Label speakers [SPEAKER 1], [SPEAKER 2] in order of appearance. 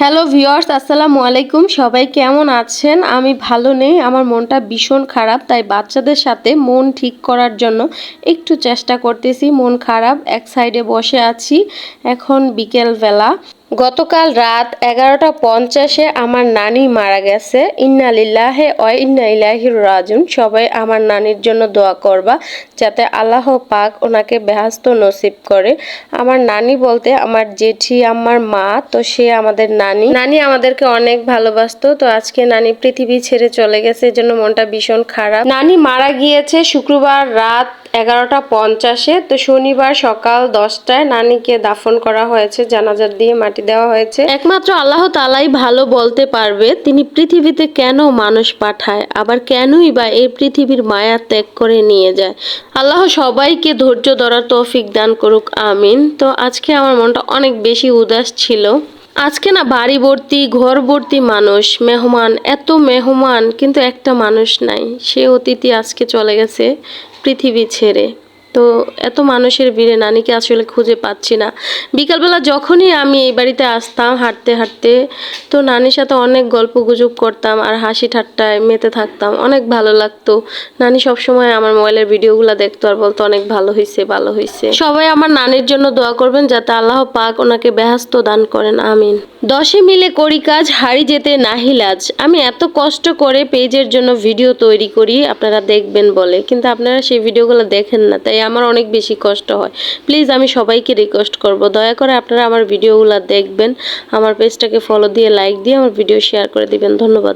[SPEAKER 1] Hello viewers, আসসালামু আলাইকুম। সবাই কেমন আছেন? আমি ভালো নেই, আমার মনটা ভীষণ খারাপ। তাই বাচ্চাদের সাথে মন ঠিক করার জন্য একটু চেষ্টা করতেছি। মন খারাপ, এক সাইডে বসে আছি। এখন বিকেলবেলা, গতকাল রাত 11:50-এ আমার নানি মারা গেছে। ইন্না লিল্লাহি ওয়া ইন্না ইলাইহি রাজিউন। সবাই আমার নানির জন্য দোয়া করবা যাতে আল্লাহ পাক ওনাকে বেহেশত নসিব করে। আমার নানি বলতে আমার জেঠি, আমার মা, তো সে আমাদের নানি। নানি আমাদেরকে অনেক ভালোবাসতো। তো আজকে নানি পৃথিবী ছেড়ে চলে গেছে, এজন্য মনটা ভীষণ খারাপ। নানি মারা গিয়েছে শুক্রবার রাত 11:50-এ। তো শনিবার সকাল 10টায় নানিকে দাফন করা হয়েছে, জানাজা দিয়ে মাটি দেওয়া হয়েছে। একমাত্র আল্লাহ তাআলাই ভালো বলতে পারবে তিনি পৃথিবীতে কেন মানুষ পাঠায়, আবার কেনই বা এই পৃথিবীর মায়া ত্যাগ করে নিয়ে যায়। আল্লাহ সবাইকে ধৈর্য ধরার তৌফিক দান করুক, আমিন। তো আজকে আমার মনটা অনেক বেশি উদাস ছিল। আজকে না বাড়ি ভর্তি, ঘর ভর্তি মানুষ, মেহমান, এত মেহমান, কিন্তু একটা মানুষ নাই। সে অতিথি আজকে চলে গেছে পৃথিবী ছেড়ে। তো এত মানুষের ভিড়ে নানিকে আসলে খুঁজে পাচ্ছি না। বিকালবেলা যখনই আমি এই বাড়িতে আসতাম হাঁটতে হাঁটতে, তো নানির সাথে অনেক গল্প গুজব করতাম আর হাসি ঠাট্টায় মেতে থাকতাম, অনেক ভালো লাগতো। নানি সবসময় আমার মোবাইলের ভিডিওগুলো দেখতো আর বলতো অনেক ভালো হয়েছে, ভালো হয়েছে। সবাই আমার নানির জন্য দোয়া করবেন যাতে আল্লাহ পাক ওনাকে বেহেশত দান করেন, আমিন। 10 মিলে করি কাজ, হারি যেতে নাহি লাজ। আমি এত কষ্ট করে পেজের জন্য ভিডিও তৈরি করি আপনারা দেখবেন বলে, কিন্তু আপনারা সেই ভিডিওগুলো দেখেন না, তাই আমার অনেক বেশি কষ্ট হয়। প্লিজ আমি সবাইকে রিকোয়েস্ট করব, দয়া করে আপনারা আমার ভিডিওগুলো দেখবেন, আমার পেজটাকে ফলো দিয়ে লাইক দিয়ে আমার ভিডিও শেয়ার করে দিবেন। ধন্যবাদ।